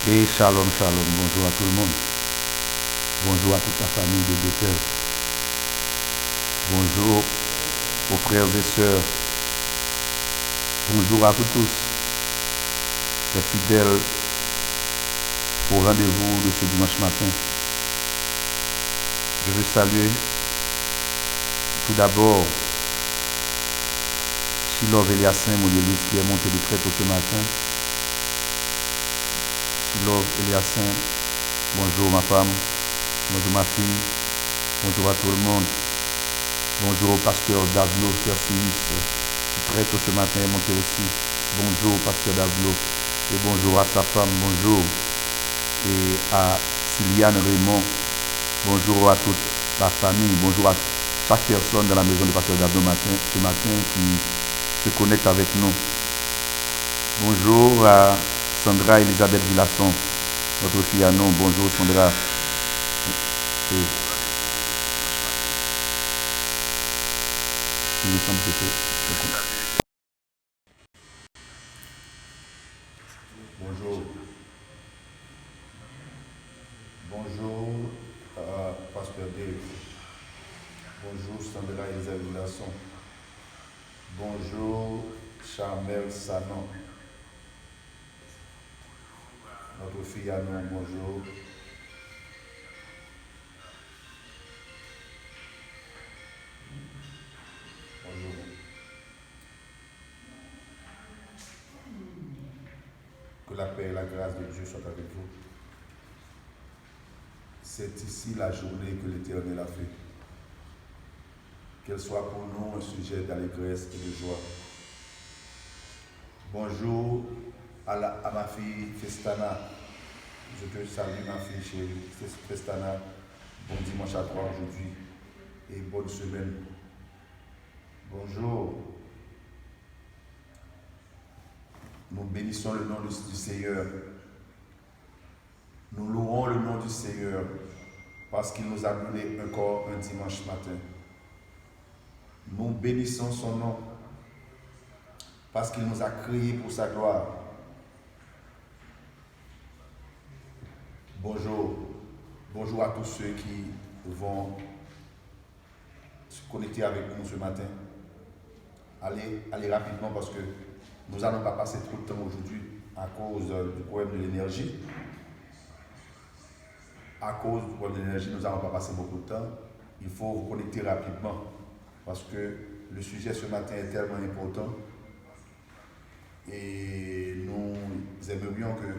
Et shalom, shalom, bonjour à tout le monde. Bonjour à toute la famille de Bethel. Bonjour aux frères et sœurs. Bonjour à vous tous, les fidèles au rendez-vous de ce dimanche matin. Je veux saluer tout d'abord Chilov Eliassin Modélis qui est monté de très tôt ce matin. Chilov Eliassin, bonjour ma femme, bonjour ma fille, bonjour à tout le monde. Bonjour au pasteur Davlo Fersius qui très tôt ce matin est monté aussi. Bonjour pasteur Davlo et bonjour à sa femme, bonjour. Et à Siliane Raymond, bonjour à toute la famille, bonjour à chaque personne dans la maison du pasteur Davlo ce matin qui se connecte avec nous. Bonjour à Sandra Elisabeth Villasson, notre fille à nous. Bonjour Sandra. Il me semble que c'est... Bonjour. Bonjour, Pasteur Dave. Bonjour, Sandra Elisabeth Villasson. Bonjour, Charmel Sanon. Notre fille à nous, bonjour. Bonjour. Que la paix et la grâce de Dieu soient avec vous. C'est ici la journée que l'Éternel a fait. Qu'elle soit pour nous un sujet d'allégresse et de joie. Bonjour à ma fille Festana. Je te salue ma fille chérie Festana. Bon dimanche à toi aujourd'hui et bonne semaine. Bonjour. Nous bénissons le nom du Seigneur. Nous louons le nom du Seigneur parce qu'il nous a donné encore un dimanche matin. Nous bénissons son nom parce qu'il nous a créés pour sa gloire. Bonjour. Bonjour à tous ceux qui vont se connecter avec nous ce matin. Allez rapidement parce que nous n'allons pas passer trop de temps aujourd'hui à cause du problème de l'énergie. À cause du problème de l'énergie, nous n'allons pas passer beaucoup de temps. Il faut vous connecter rapidement parce que le sujet ce matin est tellement important et nous aimerions que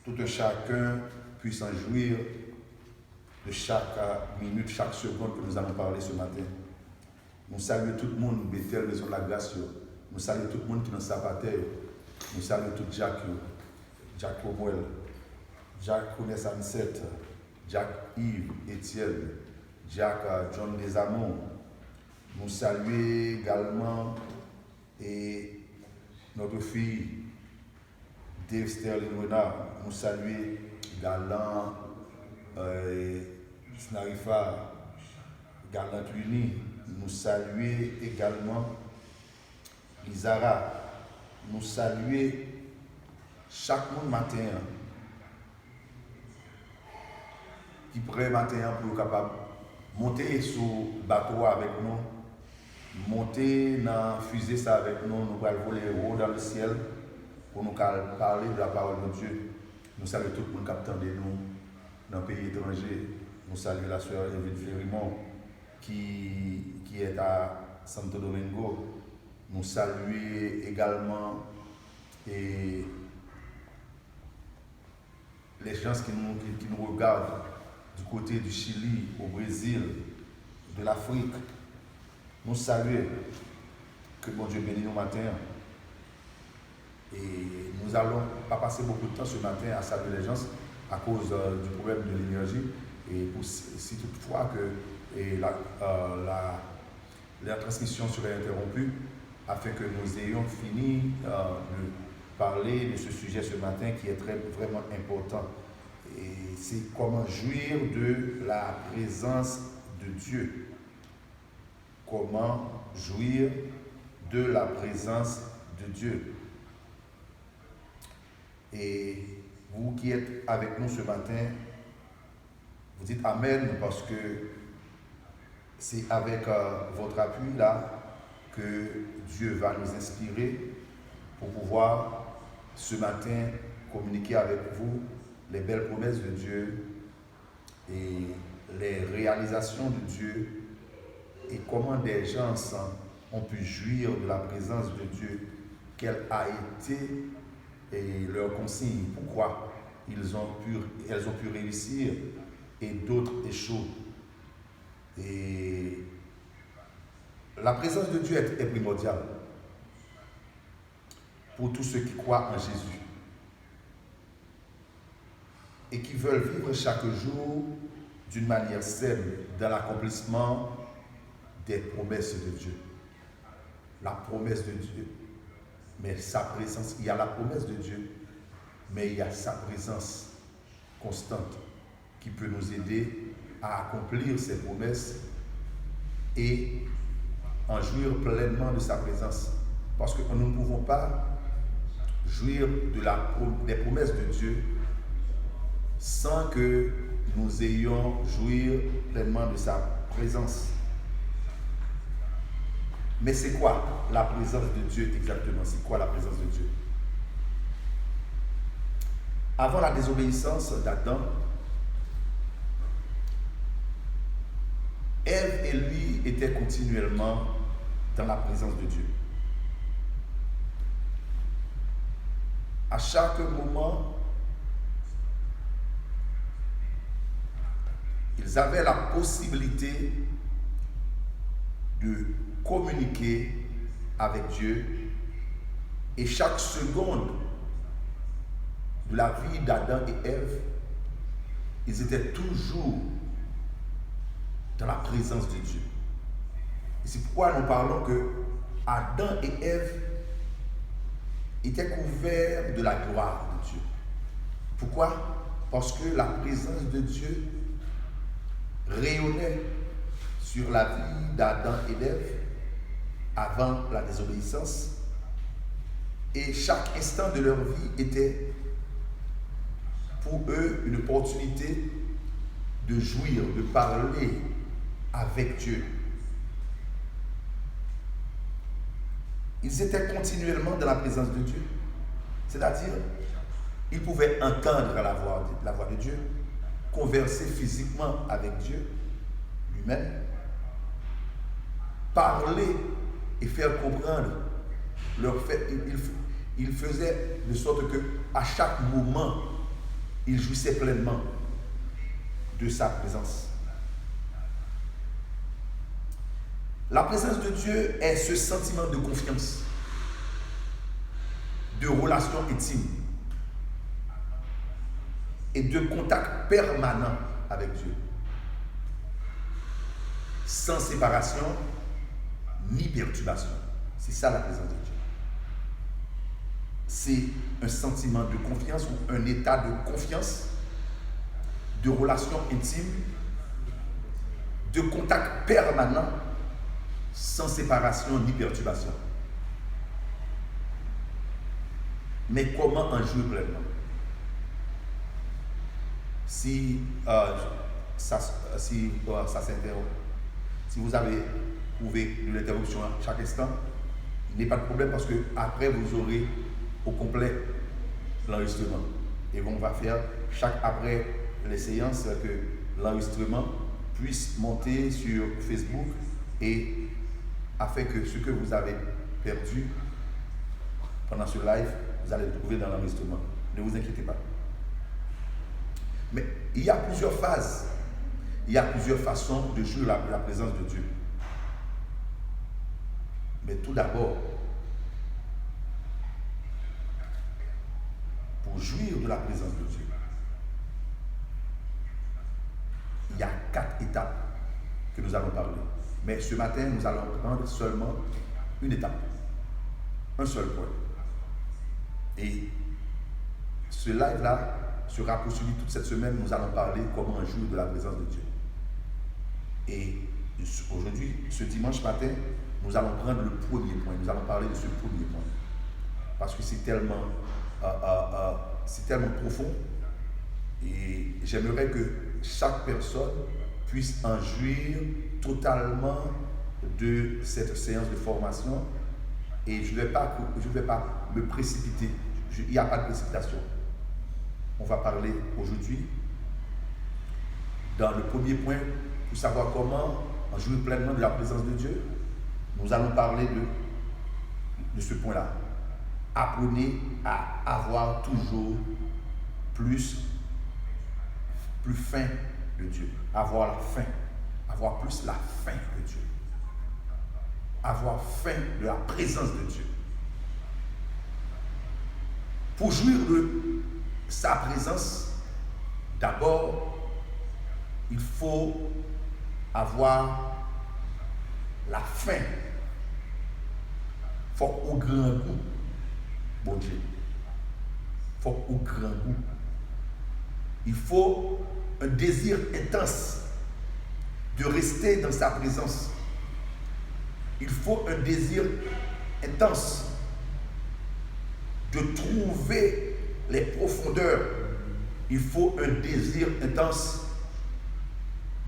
tout chacun puisse en jouir de chaque minute, chaque seconde que nous allons parler ce matin. Nous saluons tout le monde, Bethel, Maison de la Grâce. Nous saluons tout le monde qui est dans sa bataille. Nous saluons tout Jack Cromwell, Jack Kounes Anset, Jack Yves, Étienne, Jack John Desamont. Nous saluons également et notre fille Dave Sterling Renard. Nous saluons Galant Snarifa, Galant Luni. Nous saluons également Lizara. Nous saluons chaque monde matin qui prend matin pour capable monter sur le bateau avec nous, monter dans la fusée ça avec nous, nous allons voler haut dans le ciel pour nous parler de la parole de Dieu. Nous saluons tout le monde qui attend nous dans le pays étranger. Nous saluons la soeur Evelyne Férimont qui est à Santo Domingo. Nous saluons également les gens qui nous regardent du côté du Chili, au Brésil, de l'Afrique. Nous saluons que bon Dieu bénisse nous matin. Et nous n'allons pas passer beaucoup de temps ce matin à saluer les gens à cause du problème de l'énergie. Et si toutefois que la transmission serait interrompue, afin que nous ayons fini de parler de ce sujet ce matin qui est vraiment important. Et c'est comment jouir de la présence de Dieu. Comment jouir de la présence de Dieu. Et vous qui êtes avec nous ce matin, vous dites Amen parce que c'est avec votre appui là que Dieu va nous inspirer pour pouvoir ce matin communiquer avec vous les belles promesses de Dieu et les réalisations de Dieu et comment des gens ont pu jouir de la présence de Dieu, quelle a été et leur consigne, pourquoi elles ont pu réussir et d'autres échouent. Et la présence de Dieu est primordiale pour tous ceux qui croient en Jésus et qui veulent vivre chaque jour d'une manière saine dans l'accomplissement des promesses de Dieu. La promesse de Dieu, mais sa présence, il y a la promesse de Dieu, mais il y a sa présence constante qui peut nous aider à accomplir ses promesses et en jouir pleinement de sa présence. Parce que nous ne pouvons pas jouir des promesses de Dieu sans que nous ayons jouir pleinement de sa présence. Mais c'est quoi la présence de Dieu exactement? C'est quoi la présence de Dieu? Avant la désobéissance d'Adam, Ève et lui étaient continuellement dans la présence de Dieu. À chaque moment, ils avaient la possibilité de communiquer avec Dieu et chaque seconde de la vie d'Adam et Ève, ils étaient toujours dans la présence de Dieu. Et c'est pourquoi nous parlons que Adam et Ève étaient couverts de la gloire de Dieu. Pourquoi? Parce que la présence de Dieu rayonnait sur la vie d'Adam et d'Ève avant la désobéissance, et chaque instant de leur vie était pour eux une opportunité de jouir, de parler avec Dieu. Ils étaient continuellement dans la présence de Dieu, c'est-à-dire ils pouvaient entendre la voix de Dieu, converser physiquement avec Dieu lui-même, parler et faire comprendre leur fait. Il faisait de sorte que à chaque moment, il jouissait pleinement de sa présence. La présence de Dieu est ce sentiment de confiance, de relation intime et de contact permanent avec Dieu, sans séparation ni perturbation. C'est ça la présence de Dieu. C'est un sentiment de confiance ou un état de confiance, de relation intime, de contact permanent, sans séparation ni perturbation. Mais comment en jouer pleinement? Si ça s'interrompt, si vous avez trouvé de l'interruption à chaque instant, il n'y a pas de problème parce que après vous aurez au complet l'enregistrement. Et on va faire après les séances que l'enregistrement puisse monter sur Facebook et afin que ce que vous avez perdu pendant ce live, vous allez le trouver dans l'enregistrement. Ne vous inquiétez pas. Mais il y a plusieurs phases, il y a plusieurs façons de jouir la présence de Dieu. Mais tout d'abord, pour jouir de la présence de Dieu, il y a 4 étapes que nous allons parler. Mais ce matin, nous allons prendre seulement une étape, un seul point. Et ce live-là sera poursuivi toute cette semaine. Nous allons parler comment jouir de la présence de Dieu. Et aujourd'hui, ce dimanche matin, nous allons prendre le premier point. Nous allons parler de ce premier point. Parce que c'est tellement c'est tellement profond et j'aimerais que chaque personne puisse en jouir totalement de cette séance de formation et je ne vais pas me précipiter. Il n'y a pas de précipitation. On va parler aujourd'hui dans le premier point pour savoir comment en jouir pleinement de la présence de Dieu. Nous allons parler de ce point-là. Apprenez à avoir toujours plus faim de Dieu. Avoir la faim. Avoir plus la faim de Dieu. Avoir faim de la présence de Dieu. Pour jouir de sa présence, d'abord, il faut avoir la faim. Il faut au grand goût, bon Dieu. Il faut au grand goût. Il faut un désir intense de rester dans sa présence. Il faut un désir intense de trouver les profondeurs. Il faut un désir intense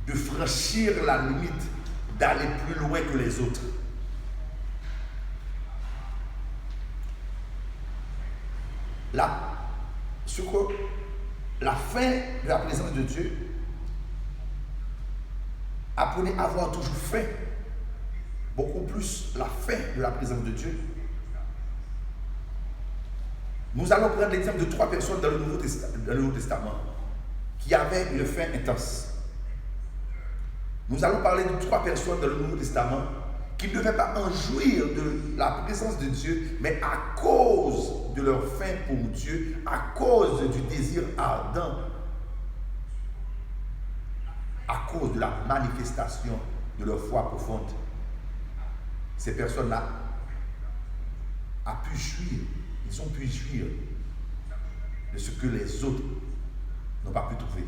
de franchir la limite, d'aller plus loin que les autres. La fin de la présence de Dieu, apprenez à avoir toujours faim, beaucoup plus la fin de la présence de Dieu. Nous allons prendre l'exemple de 3 personnes dans le Nouveau Testament qui avaient une faim intense. Nous allons parler de 3 personnes dans le Nouveau Testament qui ne devaient pas en jouir de la présence de Dieu, mais à cause de leur faim pour Dieu, à cause du désir ardent, à cause de la manifestation de leur foi profonde. Ces personnes-là ont pu jouir, ils ont pu jouir de ce que les autres n'ont pas pu trouver.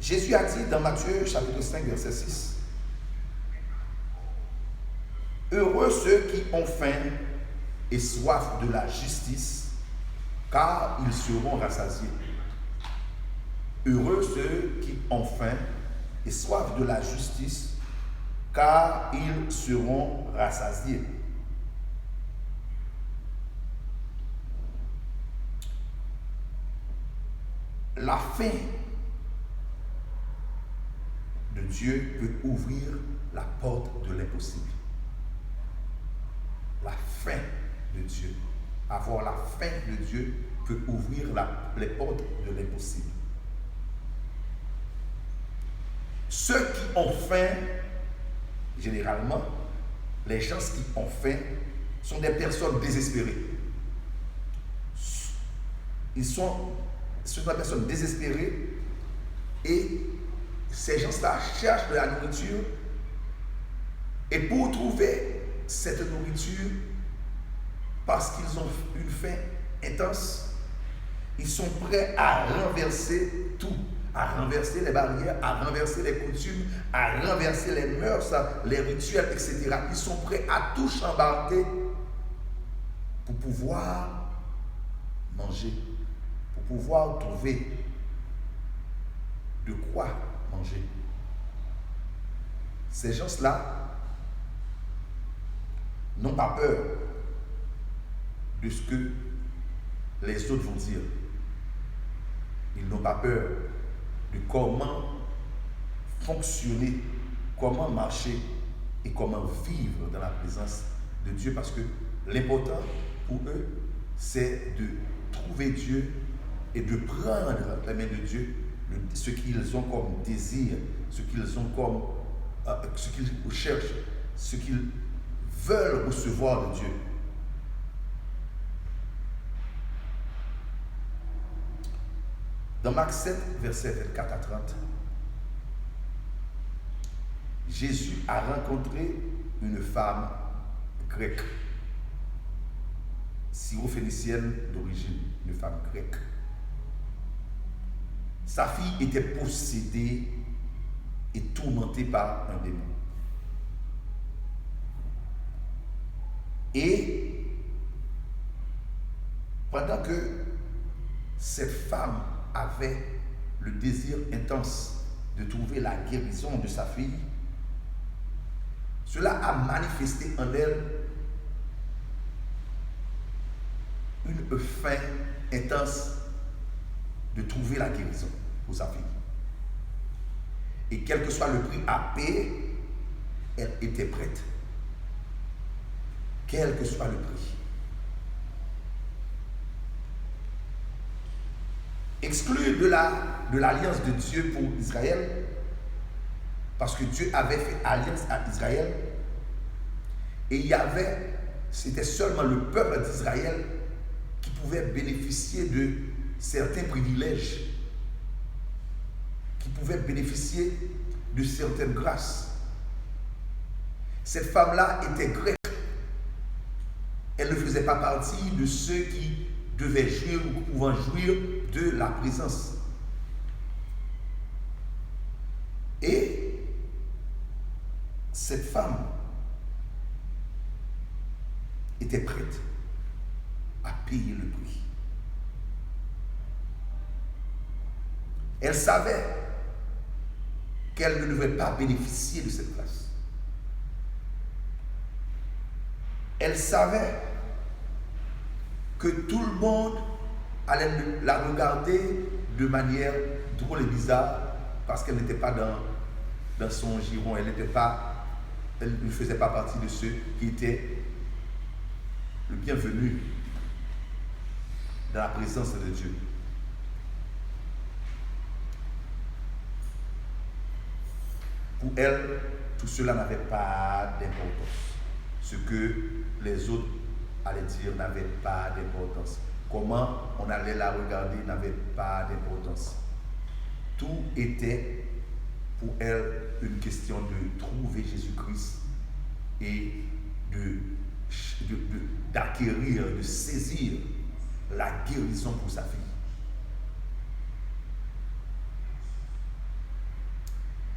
Jésus a dit dans Matthieu chapitre 5 verset 6, « Heureux ceux qui ont faim et soif de la justice, car ils seront rassasiés. » Heureux ceux qui ont faim et soif de la justice, car ils seront rassasiés. La faim de Dieu peut ouvrir la porte de l'impossible. La faim de Dieu, avoir la faim de Dieu peut ouvrir les portes de l'impossible. Ceux qui ont faim, généralement, les gens qui ont faim sont des personnes désespérées. Ce sont des personnes désespérées et ces gens-là cherchent de la nourriture et pour trouver cette nourriture, parce qu'ils ont une faim intense, ils sont prêts à renverser tout, à renverser les barrières, à renverser les coutumes, à renverser les mœurs, les rituels, etc. Ils sont prêts à tout chambarder pour pouvoir manger, pour pouvoir trouver de quoi manger. Ces gens-là n'ont pas peur de ce que les autres vont dire. Ils n'ont pas peur de comment fonctionner, comment marcher et comment vivre dans la présence de Dieu, parce que l'important pour eux, c'est de trouver Dieu et de prendre la main de Dieu, ce qu'ils ont comme désir, ce qu'ils ont comme ce qu'ils cherchent, ce qu'ils veulent recevoir de Dieu. Dans Marc 7, versets 24 à 30, Jésus a rencontré une femme grecque, syrophénicienne d'origine, une femme grecque. Sa fille était possédée et tourmentée par un démon. Et pendant que cette femme avait le désir intense de trouver la guérison de sa fille, cela a manifesté en elle une faim intense de trouver la guérison pour sa fille. Et quel que soit le prix à payer, elle était prête. Quel que soit le prix. Exclue de l'alliance de Dieu pour Israël, parce que Dieu avait fait alliance à Israël, et c'était seulement le peuple d'Israël qui pouvait bénéficier de certains privilèges, qui pouvait bénéficier de certaines grâces. Cette femme-là était grecque. Elle ne faisait pas partie de ceux qui devaient jouir ou pouvaient jouir de la présence. Et cette femme était prête à payer le prix. Elle savait qu'elle ne devait pas bénéficier de cette place. Elle savait que tout le monde allait la regarder de manière drôle et bizarre parce qu'elle n'était pas dans son giron, elle ne faisait pas partie de ceux qui étaient le bienvenu dans la présence de Dieu. Pour elle, tout cela n'avait pas d'importance. Ce que les autres allaient dire n'avait pas d'importance. Comment on allait la regarder n'avait pas d'importance. Tout était pour elle une question de trouver Jésus-Christ et d'acquérir, de saisir la guérison pour sa fille.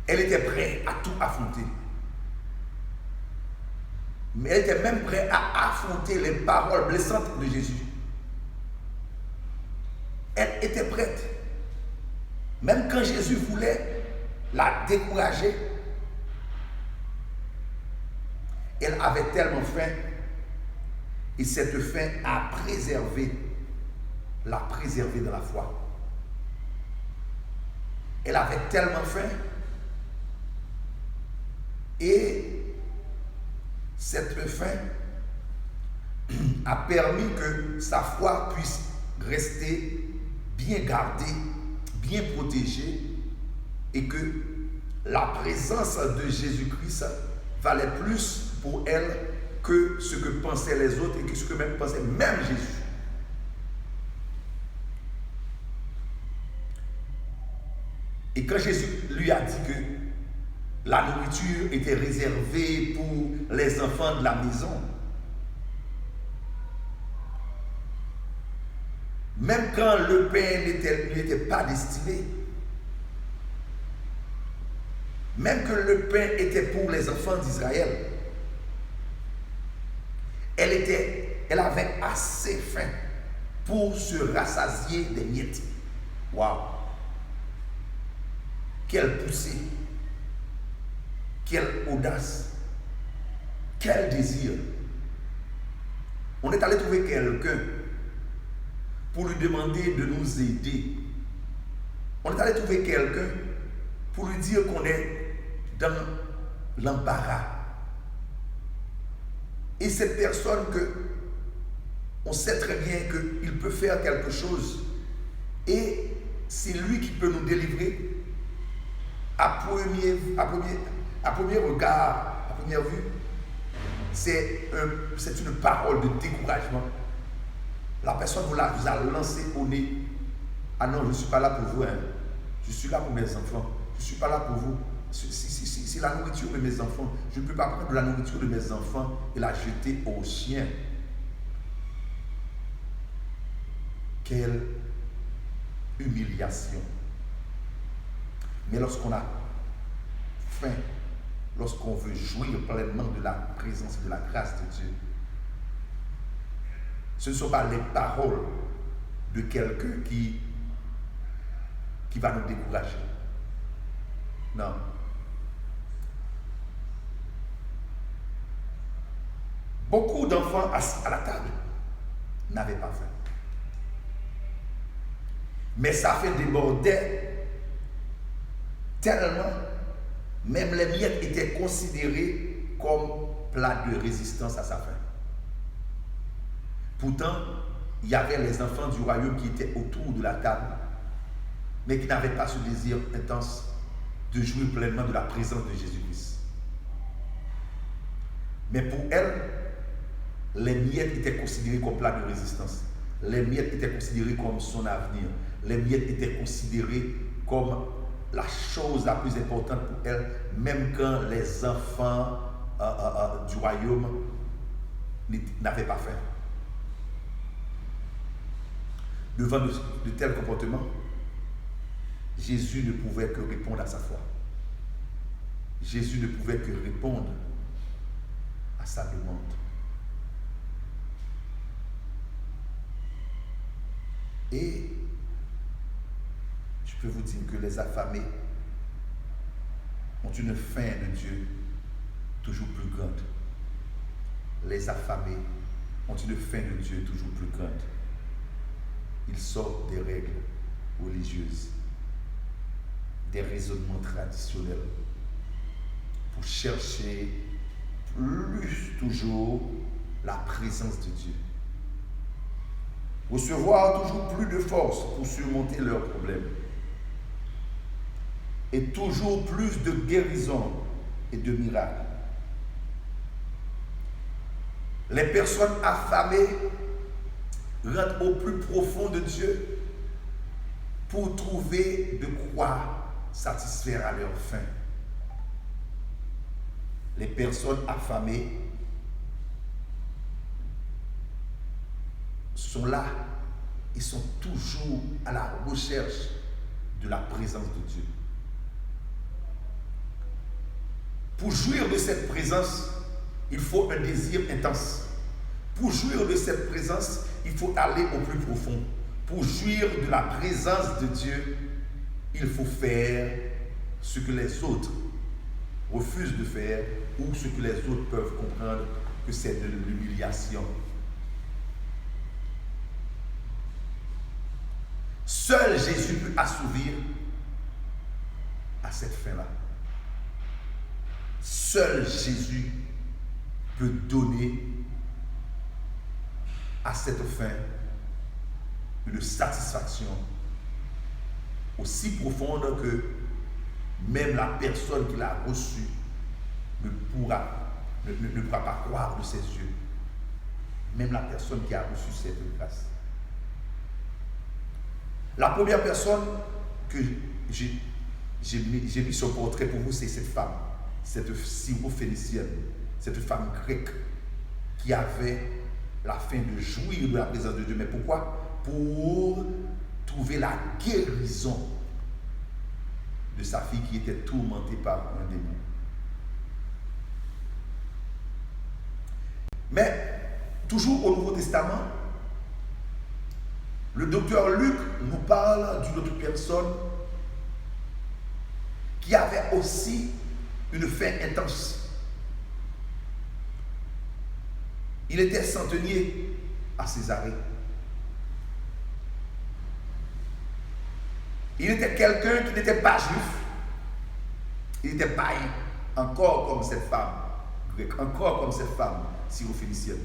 Elle était prête à tout affronter. Mais elle était même prête à affronter les paroles blessantes de Jésus. Elle était prête. Même quand Jésus voulait la décourager, elle avait tellement faim. Et cette faim a l'a préservée dans la foi. Elle avait tellement faim. Et cette faim a permis que sa foi puisse rester bien gardée, bien protégée, et que la présence de Jésus-Christ valait plus pour elle que ce que pensaient les autres et que ce que même pensait même Jésus. Et quand Jésus lui a dit que la nourriture était réservée pour les enfants de la maison, même quand le pain n'était pas destiné, même que le pain était pour les enfants d'Israël, elle avait assez faim pour se rassasier des miettes. Waouh! Quelle poussée! Quelle audace! Quel désir! On est allé trouver quelqu'un pour lui demander de nous aider. On est allé trouver quelqu'un pour lui dire qu'on est dans l'embarras. Et cette personne on sait très bien qu'il peut faire quelque chose et c'est lui qui peut nous délivrer. À premier regard, à première vue, c'est une parole de découragement. La personne vous a lancé au nez. Ah non, je ne suis pas là pour vous. Hein. Je suis là pour mes enfants. Je ne suis pas là pour vous. C'est la nourriture de mes enfants. Je ne peux pas prendre de la nourriture de mes enfants et la jeter aux chiens. Quelle humiliation. Mais lorsqu'on a faim, lorsqu'on veut jouir pleinement de la présence et de la grâce de Dieu, Ce ne sont pas les paroles de quelqu'un qui va nous décourager. Non. Beaucoup d'enfants assis à la table n'avaient pas faim. Mais ça fait déborder tellement, même les miettes étaient considérées comme plat de résistance à sa faim. Pourtant, il y avait les enfants du royaume qui étaient autour de la table, mais qui n'avaient pas ce désir intense de jouir pleinement de la présence de Jésus-Christ. Mais pour elle, les miettes étaient considérées comme plat de résistance. Les miettes étaient considérées comme son avenir. Les miettes étaient considérées comme la chose la plus importante pour elle, même quand les enfants du royaume n'avaient pas faim. Devant de tels comportements, Jésus ne pouvait que répondre à sa foi. Jésus ne pouvait que répondre à sa demande. Et je peux vous dire que les affamés ont une faim de Dieu toujours plus grande. Les affamés ont une faim de Dieu toujours plus grande. Ils sortent des règles religieuses, des raisonnements traditionnels, pour chercher plus toujours la présence de Dieu. Recevoir toujours plus de force pour surmonter leurs problèmes. Et toujours plus de guérison et de miracles. Les personnes affamées rentrent au plus profond de Dieu pour trouver de quoi satisfaire à leur faim. Les personnes affamées sont là et sont toujours à la recherche de la présence de Dieu. Pour jouir de cette présence, il faut un désir intense. Pour jouir de cette présence, il faut aller au plus profond. Pour jouir de la présence de Dieu, il faut faire ce que les autres refusent de faire ou ce que les autres peuvent comprendre que c'est de l'humiliation. Seul Jésus peut assouvir à cette faim-là. Seul Jésus peut donner à cette faim une satisfaction aussi profonde que même la personne qui l'a reçue ne pourra pas croire de ses yeux. Même la personne qui a reçu cette grâce. La première personne que j'ai mis son portrait pour vous, c'est cette femme, cette syrophénicienne, cette femme grecque qui avait la faim de jouir de la présence de Dieu. Mais pourquoi? Pour trouver la guérison de sa fille qui était tourmentée par un démon. Mais, toujours au Nouveau Testament, le docteur Luc nous parle d'une autre personne qui avait aussi une faim intense. Il était centenier à Césarée. Il était quelqu'un qui n'était pas juif. Il était païen, encore comme cette femme grecque, encore comme cette femme syrophénicienne.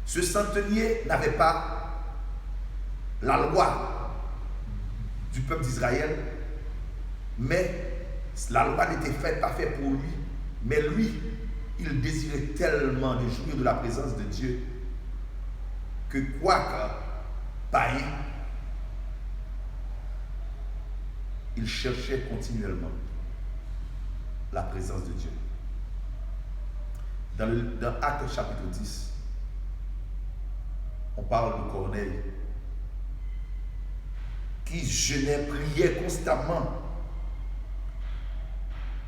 Ce centenier n'avait pas la loi du peuple d'Israël, mais la loi n'était pas faite pour lui. Mais lui, il désirait tellement de jouir de la présence de Dieu que quoique païen, il cherchait continuellement la présence de Dieu. Dans Actes chapitre 10, on parle de Corneille qui jeûnait, priait constamment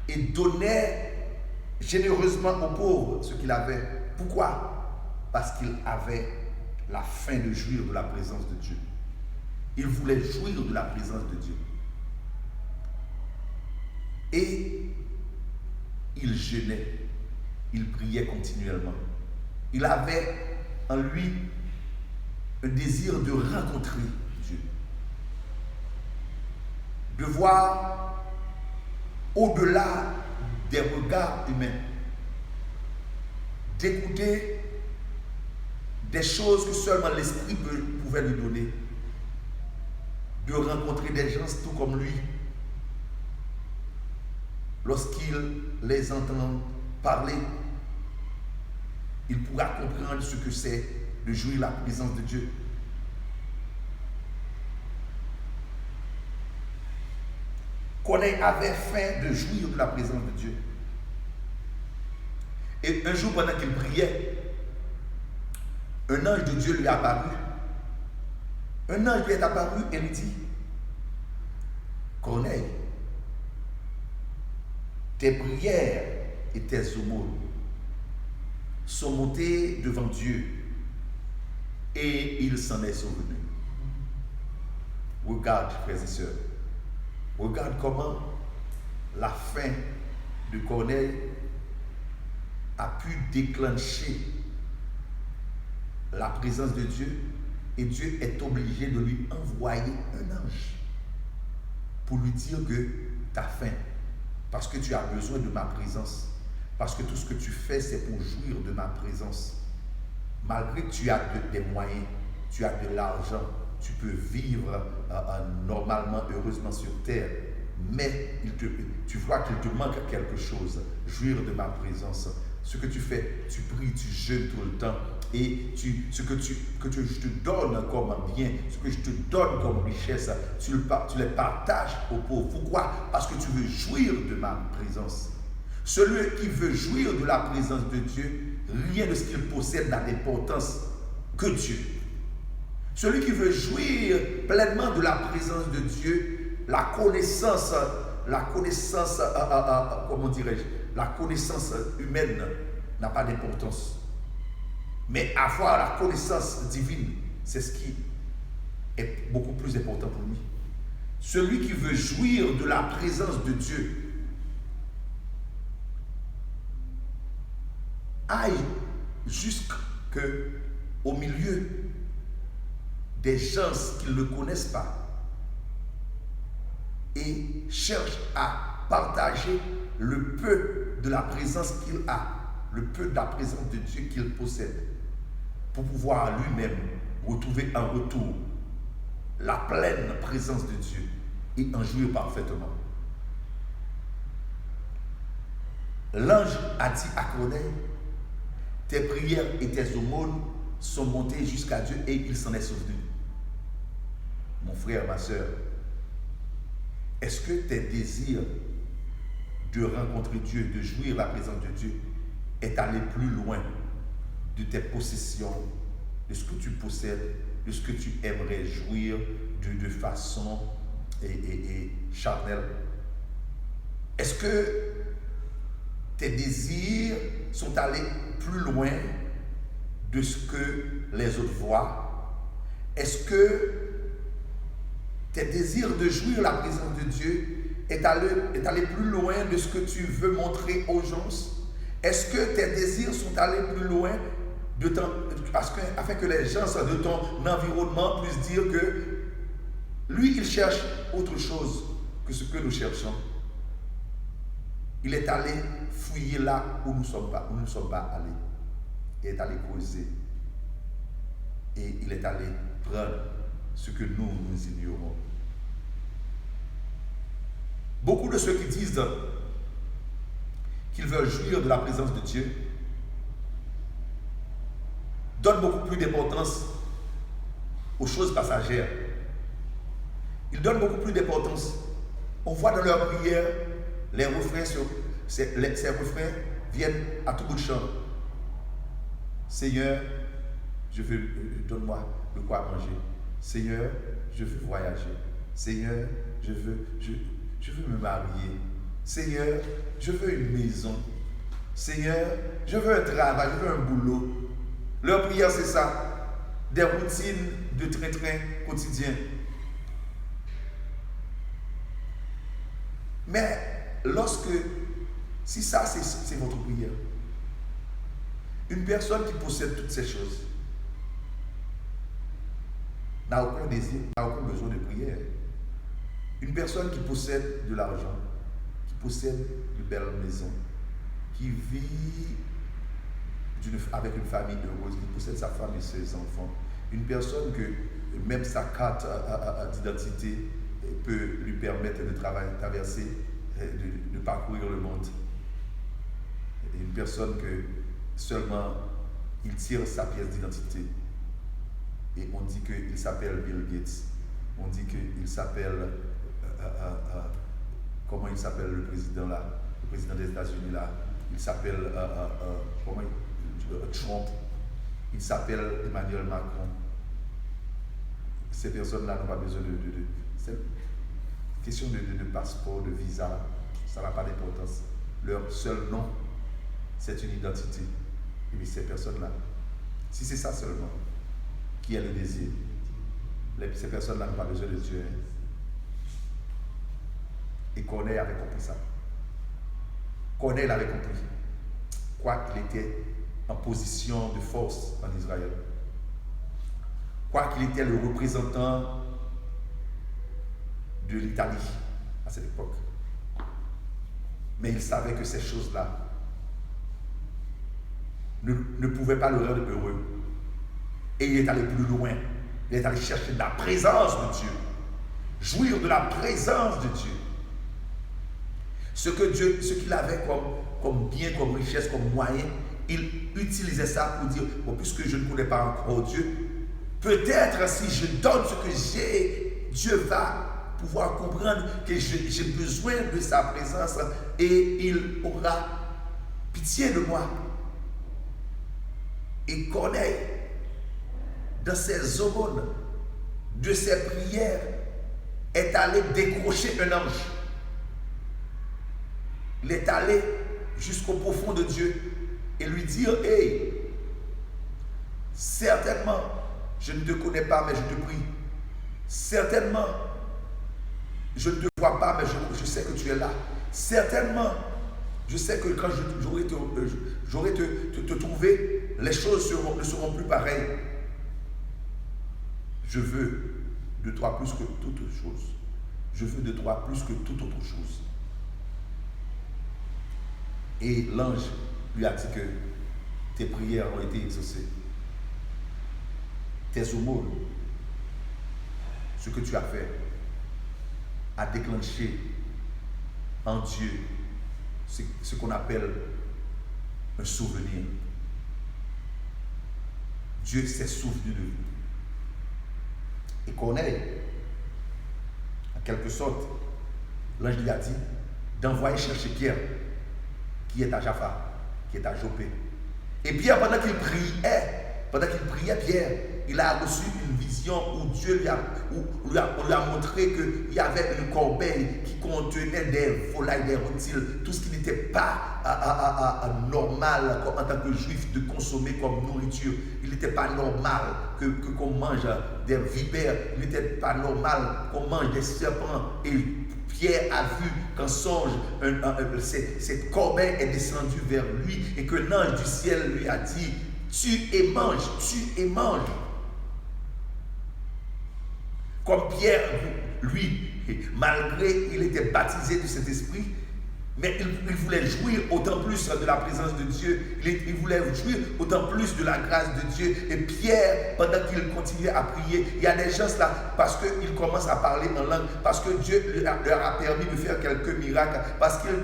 et donnait généreusement aux pauvres ce qu'il avait. Pourquoi? Parce qu'il avait la faim de jouir de la présence de Dieu. Il voulait jouir de la présence de Dieu. Et il jeûnait, il priait continuellement. Il avait en lui un désir de rencontrer Dieu, de voir au-delà des regards humains, d'écouter des choses que seulement l'Esprit pouvait lui donner, de rencontrer des gens tout comme lui. Lorsqu'il les entend parler, il pourra comprendre ce que c'est de jouir la présence de Dieu. Corneille avait faim de jouir de la présence de Dieu. Et un jour, pendant qu'il priait, un ange de Dieu lui est apparu. Un ange lui est apparu et lui dit: Corneille, tes prières et tes aumônes sont montées devant Dieu et il s'en est souvenu. Regarde, frères et sœurs, regarde comment la faim de Corneille a pu déclencher la présence de Dieu, et Dieu est obligé de lui envoyer un ange pour lui dire que tu as faim, parce que tu as besoin de ma présence, parce que tout ce que tu fais, c'est pour jouir de ma présence. Malgré que tu as des moyens, tu as de l'argent, tu peux vivre normalement, heureusement sur terre, mais tu vois qu'il te manque quelque chose, jouir de ma présence. Ce que tu fais, tu pries, tu jeûnes tout le temps, et ce que je te donne comme bien, ce que je te donne comme richesse, tu les partages aux pauvres. Pourquoi? Parce que tu veux jouir de ma présence. Celui qui veut jouir de la présence de Dieu, rien de ce qu'il possède n'a d'importance que Dieu. Celui qui veut jouir pleinement de la présence de Dieu, la connaissance, comment dirais-je, la connaissance humaine n'a pas d'importance. Mais avoir la connaissance divine, c'est ce qui est beaucoup plus important pour lui. Celui qui veut jouir de la présence de Dieu, aille jusqu'au milieu des gens qui ne le connaissent pas et cherche à partager le peu de la présence qu'il a, le peu de la présence de Dieu qu'il possède, pour pouvoir lui-même retrouver en retour la pleine présence de Dieu et en jouir parfaitement. L'ange a dit à Corneille: tes prières et tes aumônes sont montées jusqu'à Dieu et il s'en est souvenu. Mon frère, ma soeur, est-ce que tes désirs de rencontrer Dieu, de jouir la présence de Dieu, est allé plus loin de tes possessions, de ce que tu possèdes, de ce que tu aimerais jouir de façon charnelle? Est-ce que tes désirs sont allés plus loin de ce que les autres voient? Est-ce que tes désirs de jouir la présence de Dieu est allé plus loin de ce que tu veux montrer aux gens? Est-ce que tes désirs sont allés plus loin afin que les gens de ton environnement puissent dire que lui, il cherche autre chose que ce que nous cherchons? Il est allé fouiller là où nous ne sommes pas allés. Il est allé creuser. Et il est allé prendre ce que nous ignorons. Beaucoup de ceux qui disent qu'ils veulent jouir de la présence de Dieu donnent beaucoup plus d'importance aux choses passagères. Ils donnent beaucoup plus d'importance. On voit dans leur prière les refrains, ces refrains viennent à tout bout de champ. Seigneur, donne-moi de quoi manger. Seigneur, je veux voyager. Seigneur, je veux me marier. Seigneur, je veux une maison. Seigneur, je veux un travail, je veux un boulot. Leur prière, c'est ça. Des routines de train-train quotidien. Mais si ça c'est votre prière, une personne qui possède toutes ces choses n'a aucun désir, n'a aucun besoin de prière. Une personne qui possède de l'argent, qui possède de belles maisons, qui vit avec une famille heureuse, qui possède sa femme et ses enfants, une personne que même sa carte d'identité peut lui permettre de traverser, de parcourir le monde. Une personne que seulement il tire sa pièce d'identité. Et on dit qu'il s'appelle Bill Gates. On dit qu'il s'appelle... comment il s'appelle le président là? Le président des États-Unis là? Il s'appelle Trump. Il s'appelle Emmanuel Macron. Ces personnes-là n'ont pas besoin c'est question de passeport, de visa. Ça n'a pas d'importance. Leur seul nom, c'est une identité. Et puis ces personnes-là, si c'est ça seulement qui a le désir, ces personnes-là n'ont pas besoin de Dieu. Et Corneille avait compris ça. Corneille l'avait compris. Quoi qu'il était en position de force en Israël, quoi qu'il était le représentant de l'Italie à cette époque. Mais il savait que ces choses-là ne pouvaient pas le rendre heureux. Et il est allé plus loin. Il est allé chercher de la présence de Dieu. Jouir de la présence de Dieu. Ce qu'il avait comme bien, comme richesse, comme moyen, il utilisait ça pour dire, bon, puisque je ne connais pas encore Dieu, peut-être si je donne ce que j'ai, Dieu va pouvoir comprendre que j'ai besoin de sa présence et il aura pitié de moi. Et Corneille, dans ses aumônes, de ses prières, est allé décrocher un ange. Il est allé jusqu'au profond de Dieu et lui dire, hey, certainement, je ne te connais pas, mais je te prie. Certainement, je ne te vois pas, mais je sais que tu es là. Certainement, je sais que quand j'aurai te trouvé, les choses ne seront plus pareilles. Je veux de toi plus que toute chose. Je veux de toi plus que toute autre chose. Et l'ange lui a dit que tes prières ont été exaucées. Tes aumônes, ce que tu as fait, a déclenché en Dieu ce qu'on appelle un souvenir. Dieu s'est souvenu de vous. Et Corneille, en quelque sorte, l'ange lui a dit d'envoyer chercher Pierre, qui est à Jaffa, qui est à Joppé. Et Pierre, pendant qu'il priait, Pierre, il a reçu une vision où Dieu lui a montré qu'il y avait une corbeille qui contenait des volailles, des reptiles, tout ce qui n'était pas normal en tant que juif de consommer comme nourriture. Il n'était pas normal qu'on mange des vipères, il n'était pas normal qu'on mange des serpents. Et Pierre a vu qu'en songe, cette corbeille est descendue vers lui et que l'ange du ciel lui a dit, tue et mange, tue et mange. Comme Pierre, lui, malgré qu'il était baptisé de cet esprit, mais il voulait jouir autant plus de la présence de Dieu, il voulait jouir autant plus de la grâce de Dieu. Et Pierre, pendant qu'il continuait à prier, il y a des gens là, parce qu'ils commencent à parler en langue, parce que Dieu leur a permis de faire quelques miracles, parce qu'ils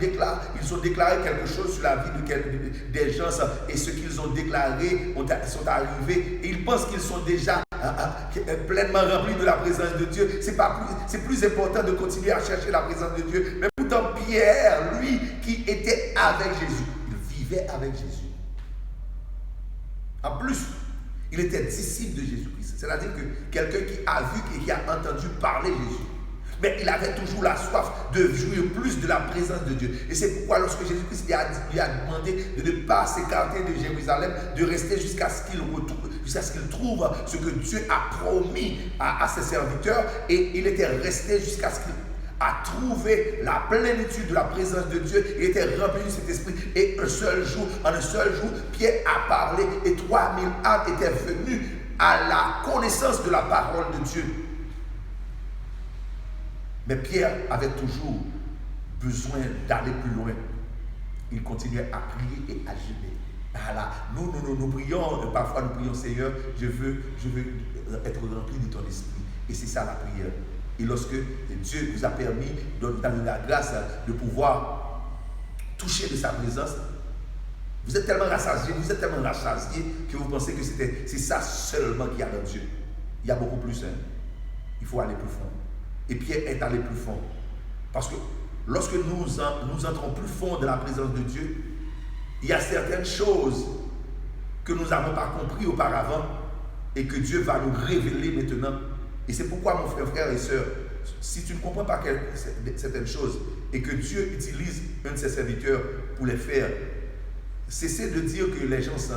ont déclaré quelque chose sur la vie des gens, et ce qu'ils ont déclaré sont arrivés, et ils pensent qu'ils sont déjà pleinement remplis de la présence de Dieu. C'est plus important de continuer à chercher la présence de Dieu. Mais pourtant Pierre, lui, qui était avec Jésus, il vivait avec Jésus. En plus, il était disciple de Jésus-Christ. C'est-à-dire que quelqu'un qui a vu et qui a entendu parler Jésus. Mais il avait toujours la soif de jouir plus de la présence de Dieu. Et c'est pourquoi lorsque Jésus-Christ lui a demandé de ne pas s'écarter de Jérusalem, de rester jusqu'à ce qu'il trouve ce que Dieu a promis à ses serviteurs. Et il était resté jusqu'à ce qu'il a trouvé la plénitude de la présence de Dieu. Il était rempli de cet esprit. Et en un seul jour, Pierre a parlé et 3000 âmes étaient venues à la connaissance de la parole de Dieu. Mais Pierre avait toujours besoin d'aller plus loin. Il continuait à prier et à jeûner. Voilà. Nous prions, parfois nous prions, Seigneur, je veux être rempli de ton esprit. Et c'est ça la prière. Et lorsque Dieu vous a permis, dans la grâce, de pouvoir toucher de sa présence, vous êtes tellement rassasié, que vous pensez que c'est ça seulement qu'il y a dans Dieu. Il y a beaucoup plus. Il faut aller plus fond. Et Pierre est allé plus fond. Parce que lorsque nous entrons plus fond dans la présence de Dieu, il y a certaines choses que nous n'avons pas compris auparavant et que Dieu va nous révéler maintenant. Et c'est pourquoi, mon frère et sœur, si tu ne comprends pas certaines choses et que Dieu utilise un de ses serviteurs pour les faire, cessez de dire que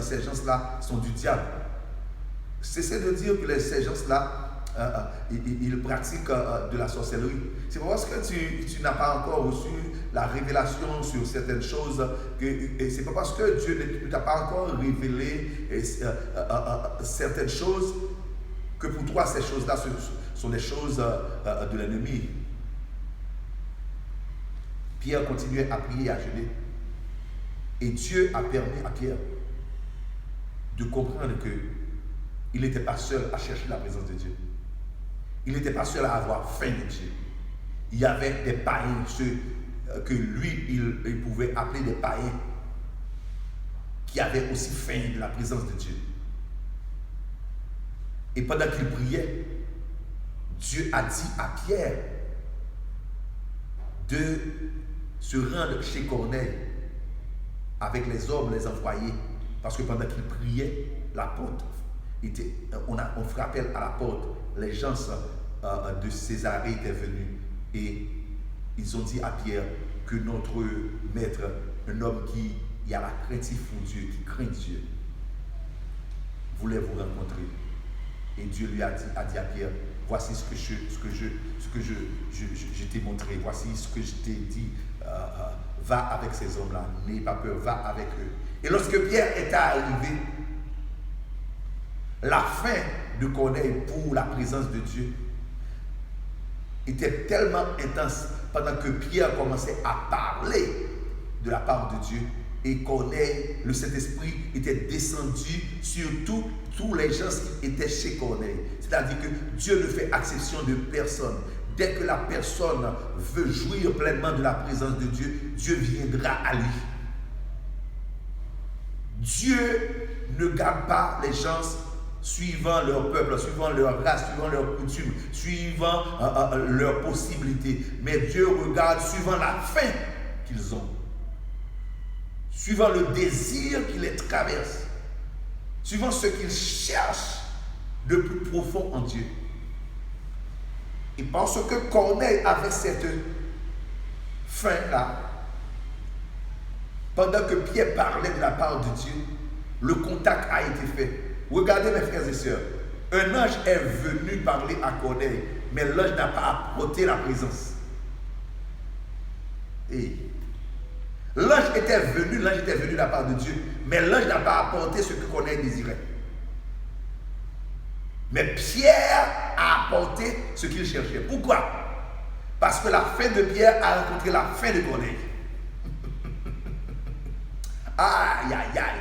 ces gens-là sont du diable. Cessez de dire que ces gens-là, ils pratiquent de la sorcellerie. C'est parce que tu n'as pas encore reçu la révélation sur certaines choses, et c'est pas parce que Dieu ne t'a pas encore révélé certaines choses que pour toi ces choses-là sont des choses de l'ennemi. Pierre continuait à prier et à jeûner. Et Dieu a permis à Pierre de comprendre qu'il n'était pas seul à chercher la présence de Dieu. Il n'était pas seul à avoir faim de Dieu. Il y avait des païens, ceux que lui, il pouvait appeler des païens, qui avaient aussi faim de la présence de Dieu. Et pendant qu'il priait, Dieu a dit à Pierre de se rendre chez Corneille avec les hommes, les envoyés. Parce que pendant qu'il priait, la porte était, on frappait à la porte. Les gens de Césarée étaient venus et ils ont dit à Pierre que notre maître, un homme qui a la craintif pour Dieu, qui craint Dieu, voulait vous rencontrer. Et Dieu lui a dit à Pierre, voici ce que je t'ai montré, voici ce que je t'ai dit, va avec ces hommes-là, n'aie pas peur, va avec eux. Et lorsque Pierre était arrivé, la faim de Corneille pour la présence de Dieu était tellement intense pendant que Pierre commençait à parler de la part de Dieu. Et Corneille, le Saint-Esprit, était descendu sur tous les gens qui étaient chez Corneille. C'est-à-dire que Dieu ne fait exception de personne. Dès que la personne veut jouir pleinement de la présence de Dieu, Dieu viendra à lui. Dieu ne garde pas les gens suivant leur peuple, suivant leur race, suivant leurs coutumes, suivant leurs possibilités. Mais Dieu regarde suivant la faim qu'ils ont, suivant le désir qui les traverse, suivant ce qu'ils cherchent de plus profond en Dieu. Et parce que Corneille avait cette faim-là, pendant que Pierre parlait de la part de Dieu, le contact a été fait. Regardez mes frères et sœurs, un ange est venu parler à Corneille, mais l'ange n'a pas apporté la présence. Et l'ange était venu de la part de Dieu, mais l'ange n'a pas apporté ce que Corneille désirait. Mais Pierre a apporté ce qu'il cherchait. Pourquoi? Parce que la faim de Pierre a rencontré la faim de Corneille. Aïe, aïe, aïe.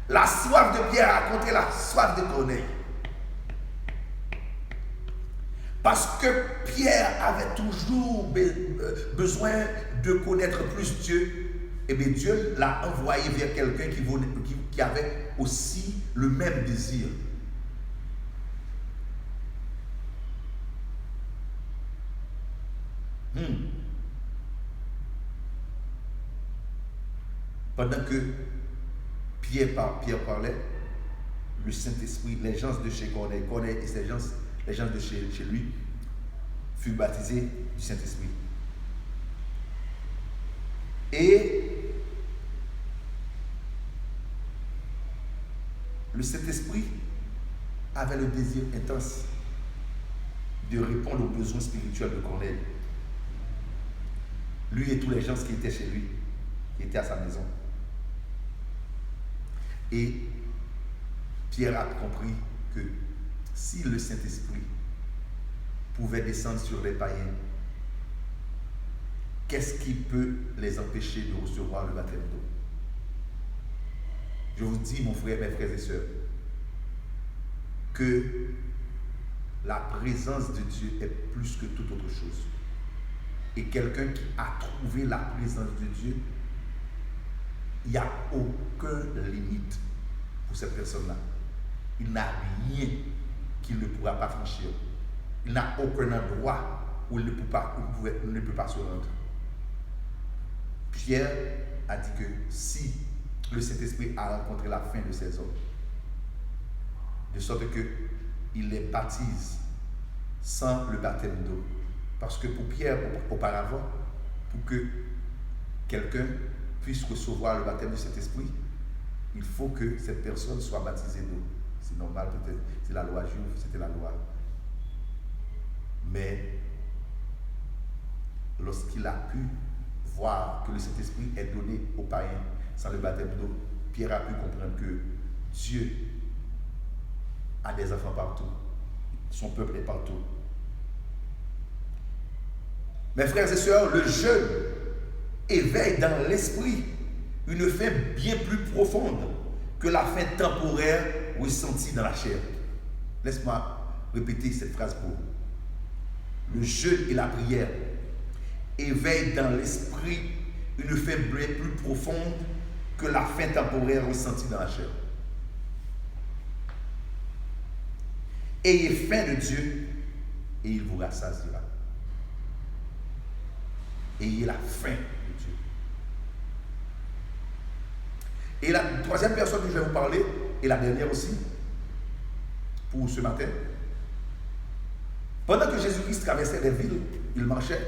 La soif de Pierre a rencontré la soif de Corneille. Parce que Pierre avait toujours besoin de connaître plus Dieu. Et bien Dieu l'a envoyé vers quelqu'un qui avait aussi le même désir. Pendant que Pierre parlait, le Saint-Esprit, les gens de chez Corneille et les gens de chez lui, fut baptisé du Saint-Esprit. Et le Saint-Esprit avait le désir intense de répondre aux besoins spirituels de Corneille. Lui et tous les gens qui étaient chez lui, qui étaient à sa maison. Et Pierre a compris que si le Saint-Esprit pouvait descendre sur les païens, qu'est-ce qui peut les empêcher de recevoir le baptême d'eau? Je vous dis, mon frère, mes frères et sœurs, que la présence de Dieu est plus que toute autre chose. Et quelqu'un qui a trouvé la présence de Dieu, il n'y a aucune limite pour cette personne-là. Il n'a rien qu'il ne pourra pas franchir. Il n'a aucun endroit où il ne peut pas se rendre. Pierre a dit que si le Saint-Esprit a rencontré la fin de ces hommes, de sorte qu'il les baptise sans le baptême d'eau. Parce que pour Pierre, auparavant, pour que quelqu'un puisse recevoir le baptême du Saint-Esprit, il faut que cette personne soit baptisée d'eau. C'est normal, peut-être, c'est la loi juive, c'était la loi. Mais lorsqu'il a pu voir que le Saint-Esprit est donné aux païens sans le baptême d'eau, Pierre a pu comprendre que Dieu a des enfants partout. Son peuple est partout. Mes frères et sœurs, le jeûne éveille dans l'esprit une faim bien plus profonde que la faim temporaire ressentie dans la chair. Laisse-moi répéter cette phrase pour vous. Le jeûne et la prière éveillent dans l'esprit une faim bien plus profonde que la faim temporaire ressentie dans la chair. Ayez faim de Dieu et il vous rassasiera. Ayez la faim de Dieu. Et la troisième personne que je vais vous parler, et la dernière aussi, pour ce matin, pendant que Jésus-Christ traversait les villes, il marchait.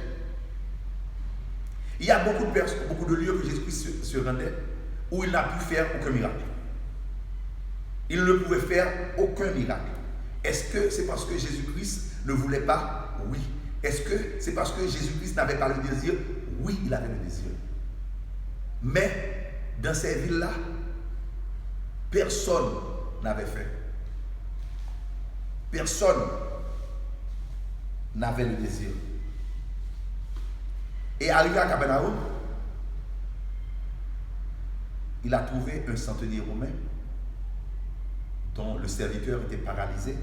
Il y a beaucoup de personnes, beaucoup de lieux que Jésus-Christ se rendait où il n'a pu faire aucun miracle. Il ne pouvait faire aucun miracle. Est-ce que c'est parce que Jésus-Christ ne voulait pas? Oui. Est-ce que c'est parce que Jésus-Christ n'avait pas le désir? Oui, il avait le désir. Mais dans ces villes-là, personne n'avait fait. Personne n'avait le désir. Et arrivé à Capernaum, il a trouvé un centenier romain dont le serviteur était paralysé.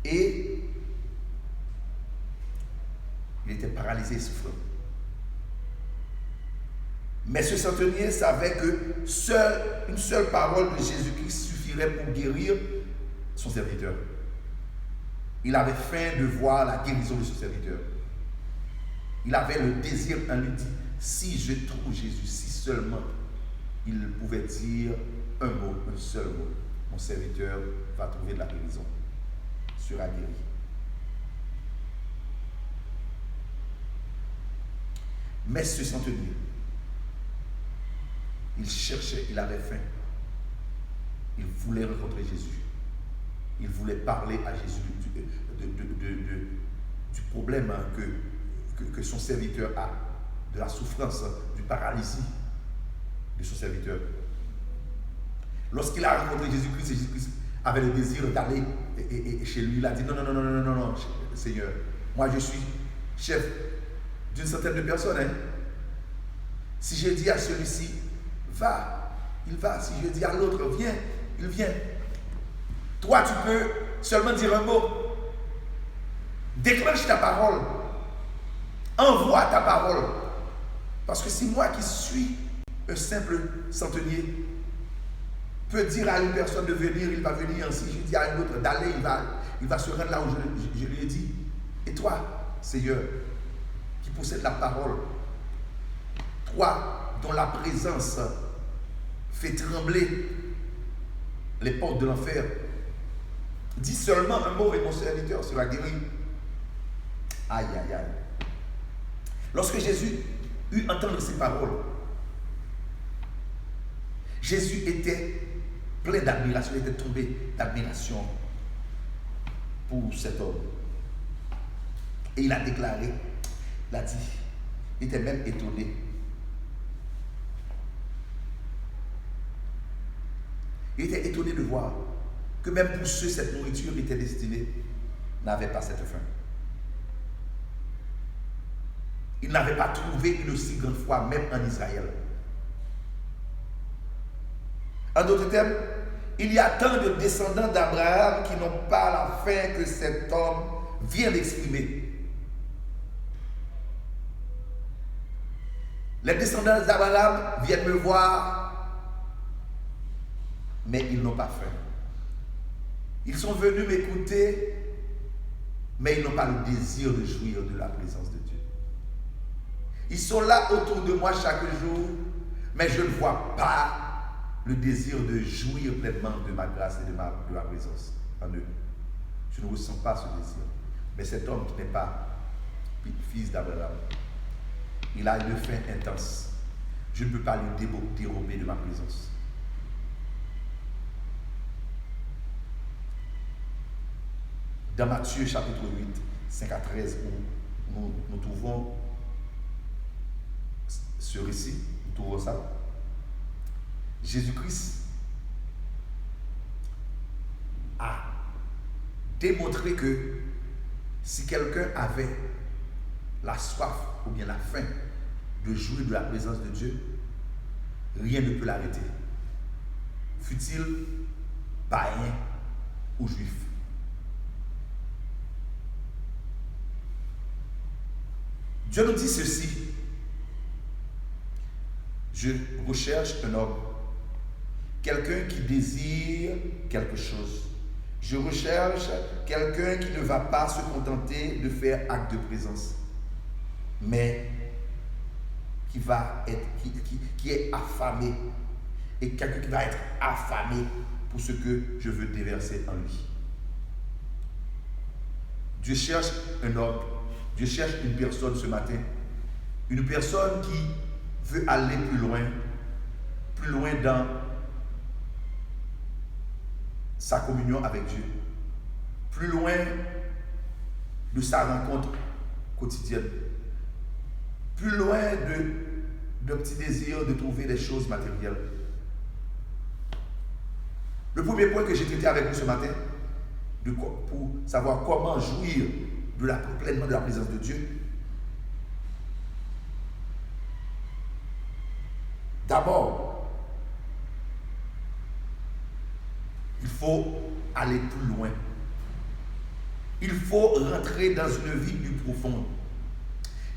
Et il était paralysé et souffrant. Mais ce centenier savait que une seule parole de Jésus-Christ suffirait pour guérir son serviteur. Il avait faim de voir la guérison de son serviteur. Il avait le désir en lui dit, si je trouve Jésus, si seulement il pouvait dire un mot, un seul mot, mon serviteur va trouver de la guérison, sera guéri. Mais ce centenier, il cherchait, il avait faim. Il voulait rencontrer Jésus. Il voulait parler à Jésus du problème que son serviteur a, de la souffrance, du paralysie de son serviteur. Lorsqu'il a rencontré Jésus-Christ, Jésus-Christ avait le désir d'aller chez lui. Il a dit non, Seigneur, moi je suis chef d'une centaine de personnes. Hein. Si je dis à celui-ci, va, il va. Si je dis à l'autre, viens, il vient. Toi, tu peux seulement dire un mot. Déclenche ta parole. Envoie ta parole. Parce que si moi qui suis un simple centenier peut dire à une personne de venir, il va venir. Si je dis à une autre d'aller, il va se rendre là où je lui ai dit. Et toi, Seigneur, qui possède la parole, toi dont la présence fait trembler les portes de l'enfer, Dis seulement un mot et mon serviteur sera guéri. Aïe, aïe, aïe. Lorsque Jésus eut entendu ces paroles, Jésus était plein d'admiration, il était tombé d'admiration pour cet homme. Et il a déclaré, il a dit, il était même étonné. Il était étonné de voir que même pour ceux cette nourriture était destinée, n'avaient pas cette faim. Il n'avait pas trouvé une aussi grande foi, même en Israël. En d'autres termes, il y a tant de descendants d'Abraham qui n'ont pas la faim que cet homme vient d'exprimer. Les descendants d'Abraham viennent me voir, mais ils n'ont pas faim. Ils sont venus m'écouter, mais ils n'ont pas le désir de jouir de la présence de Dieu. Ils sont là autour de moi chaque jour, mais je ne vois pas le désir de jouir pleinement de ma grâce et de ma présence en eux. Je ne ressens pas ce désir. Mais cet homme qui n'est pas fils d'Abraham, il a une faim intense. Je ne peux pas lui dérober de ma présence. Dans Matthieu chapitre 8, 5 à 13, où nous trouvons ce récit, nous trouvons ça. Jésus-Christ a démontré que si quelqu'un avait la soif ou bien la faim de jouir de la présence de Dieu, rien ne peut l'arrêter. Fût-il païen ou juif. Dieu nous dit ceci. Je recherche un homme, quelqu'un qui désire quelque chose. Je recherche quelqu'un qui ne va pas se contenter de faire acte de présence, mais qui va être, qui est affamé, et quelqu'un qui va être affamé pour ce que je veux déverser en lui. Dieu cherche un homme, Dieu cherche une personne ce matin, une personne qui veut aller plus loin dans sa communion avec Dieu, plus loin de sa rencontre quotidienne, plus loin de petits désirs de trouver des choses matérielles. Le premier point que j'ai traité avec vous ce matin, pour savoir comment jouir pleinement de la présence de Dieu, d'abord, il faut aller plus loin. Il faut rentrer dans une vie plus profonde.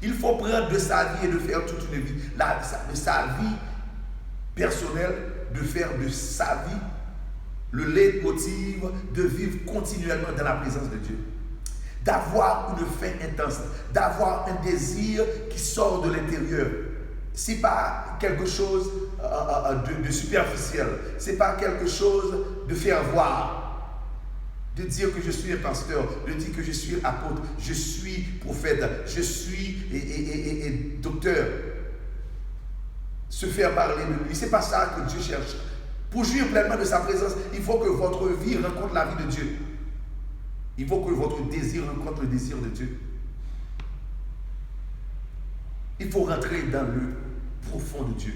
Il faut prendre de sa vie et de faire toute une vie, de sa vie personnelle, de faire de sa vie le leitmotiv de vivre continuellement dans la présence de Dieu. D'avoir une faim intense, d'avoir un désir qui sort de l'intérieur. Ce n'est pas quelque chose de superficiel, ce n'est pas quelque chose de faire voir, de dire que je suis un pasteur, de dire que je suis apôtre, je suis prophète, je suis et docteur. Se faire parler de lui, ce n'est pas ça que Dieu cherche. Pour jouir pleinement de sa présence, il faut que votre vie rencontre la vie de Dieu. Il faut que votre désir rencontre le désir de Dieu. Il faut rentrer dans le profond de Dieu.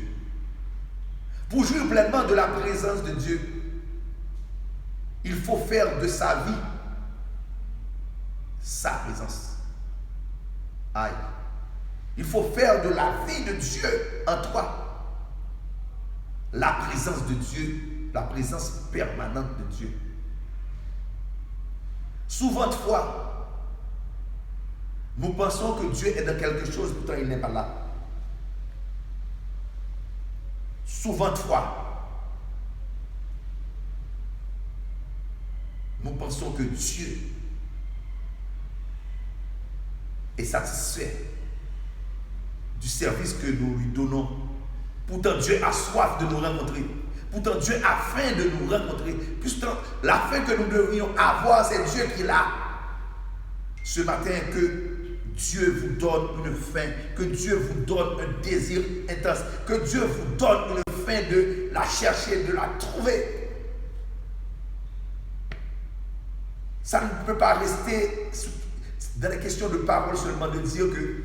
Pour jouir pleinement de la présence de Dieu, il faut faire de sa vie sa présence. Aïe. Il faut faire de la vie de Dieu en toi la présence de Dieu, la présence permanente de Dieu. Souvent de fois, nous pensons que Dieu est dans quelque chose, pourtant il n'est pas là. Souvent de fois, nous pensons que Dieu est satisfait du service que nous lui donnons. Pourtant Dieu a soif de nous rencontrer. Pourtant, Dieu a faim de nous rencontrer. Pourtant, la faim que nous devrions avoir, c'est Dieu qui l'a. Ce matin, que Dieu vous donne une faim, que Dieu vous donne un désir intense, que Dieu vous donne une faim de la chercher, de la trouver. Ça ne peut pas rester dans les questions de parole seulement de dire que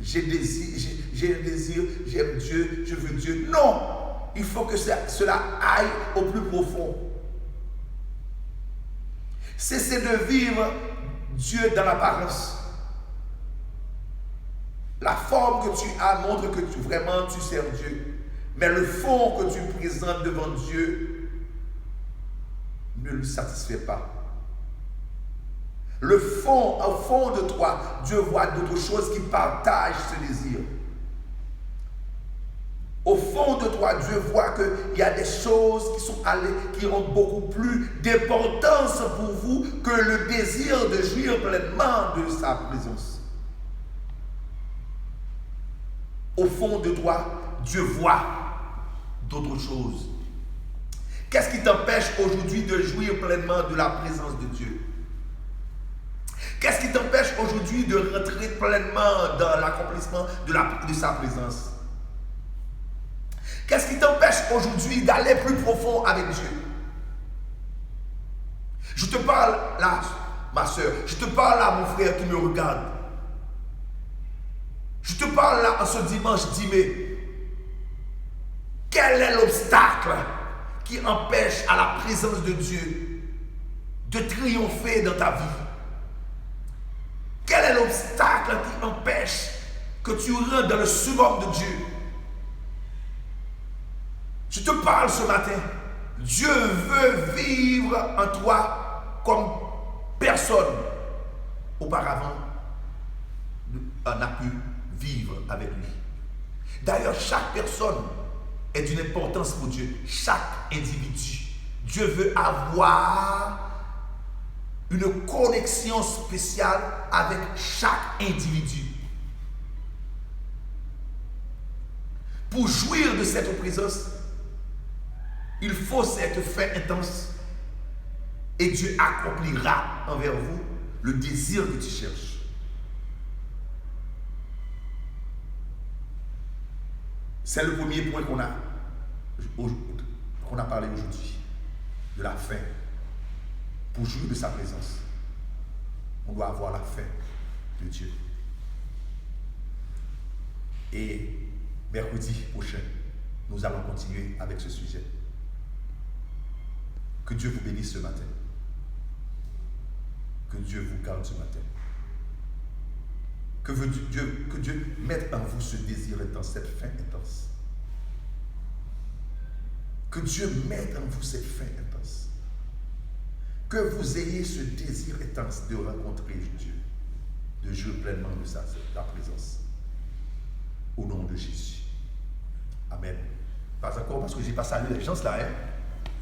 j'ai un désir, j'aime Dieu, je veux Dieu. Non, il faut que cela aille au plus profond. Cessez de vivre Dieu dans l'apparence. La forme que tu as montre que vraiment tu sers Dieu. Mais le fond que tu présentes devant Dieu ne le satisfait pas. Le fond, au fond de toi, Dieu voit d'autres choses qui partagent ce désir. Au fond de toi, Dieu voit qu'il y a des choses qui ont beaucoup plus d'importance pour vous que le désir de jouir pleinement de sa présence. Au fond de toi, Dieu voit d'autres choses. Qu'est-ce qui t'empêche aujourd'hui de jouir pleinement de la présence de Dieu? Qu'est-ce qui t'empêche aujourd'hui de rentrer pleinement dans l'accomplissement de sa présence? Qu'est-ce qui t'empêche aujourd'hui d'aller plus profond avec Dieu? Je te parle là, ma soeur, je te parle là, mon frère qui me regarde. Je te parle là en ce dimanche 10 mai. Quel est l'obstacle qui empêche à la présence de Dieu de triompher dans ta vie? Quel est l'obstacle qui empêche que tu rentres dans le summum de Dieu? Je te parle ce matin. Dieu veut vivre en toi comme personne auparavant n'a pu vivre avec lui. D'ailleurs, chaque personne est d'une importance pour Dieu. Chaque individu. Dieu veut avoir une connexion spéciale avec chaque individu. Pour jouir de cette présence, il faut cette faim intense et Dieu accomplira envers vous le désir que tu cherches. C'est le premier point qu'on a parlé aujourd'hui, de la faim. Pour jouir de sa présence, on doit avoir la faim de Dieu. Et mercredi prochain, nous allons continuer avec ce sujet. Que Dieu vous bénisse ce matin. Que Dieu vous garde ce matin. Que Dieu mette en vous ce désir intense, cette faim intense. Que Dieu mette en vous cette faim intense. Que vous ayez ce désir intense de rencontrer Dieu, de jouir pleinement de sa présence. Au nom de Jésus. Amen. Pas encore parce que je n'ai pas salué les gens là, hein?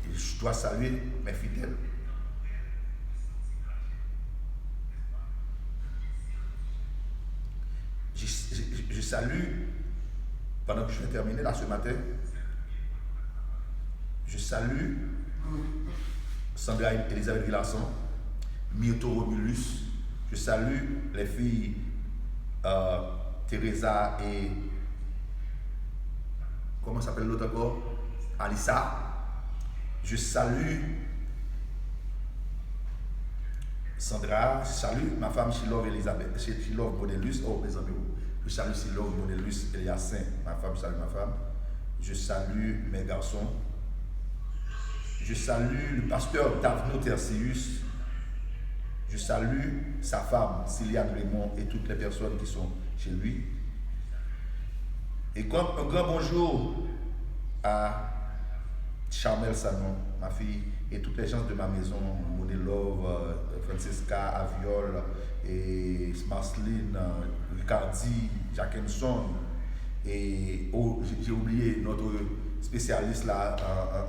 Et je dois saluer mes fidèles. Je salue, pendant que je vais terminer là ce matin, je salue Sandra Elisabeth Villasson, Myrto Romulus, je salue les filles Teresa et comment s'appelle l'autre encore? Alissa. Je salue Sandra, je salue ma femme Shilov Elisabeth, Shilov Monelus, oh mes amis, je salue Shilov Monelus Eliassin, ma femme, je salue ma femme. Je salue mes garçons. Je salue le pasteur Davno Tersius. Je salue sa femme, Céliane Raymond, et toutes les personnes qui sont chez lui. Et un grand bonjour à Charmel Sanon, ma fille, et toutes les gens de ma maison, Monelove, Francesca, Aviol, et Marceline, Ricardi, Jackenson, et j'ai oublié notre spécialiste là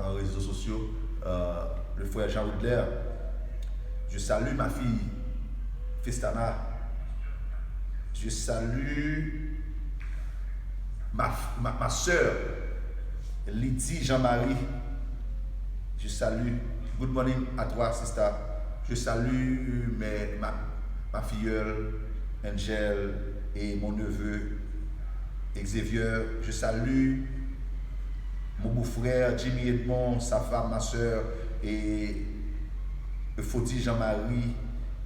en réseaux sociaux, le frère Jean Woodler. Je salue ma fille Festana. Je salue ma soeur Lydie Jean-Marie. salue, good morning à toi, sister. Je salue ma filleule, Angel, et mon neveu, Xavier. Je salue mon beau-frère, Jimmy Edmond, sa femme, ma soeur, et Fauti Jean-Marie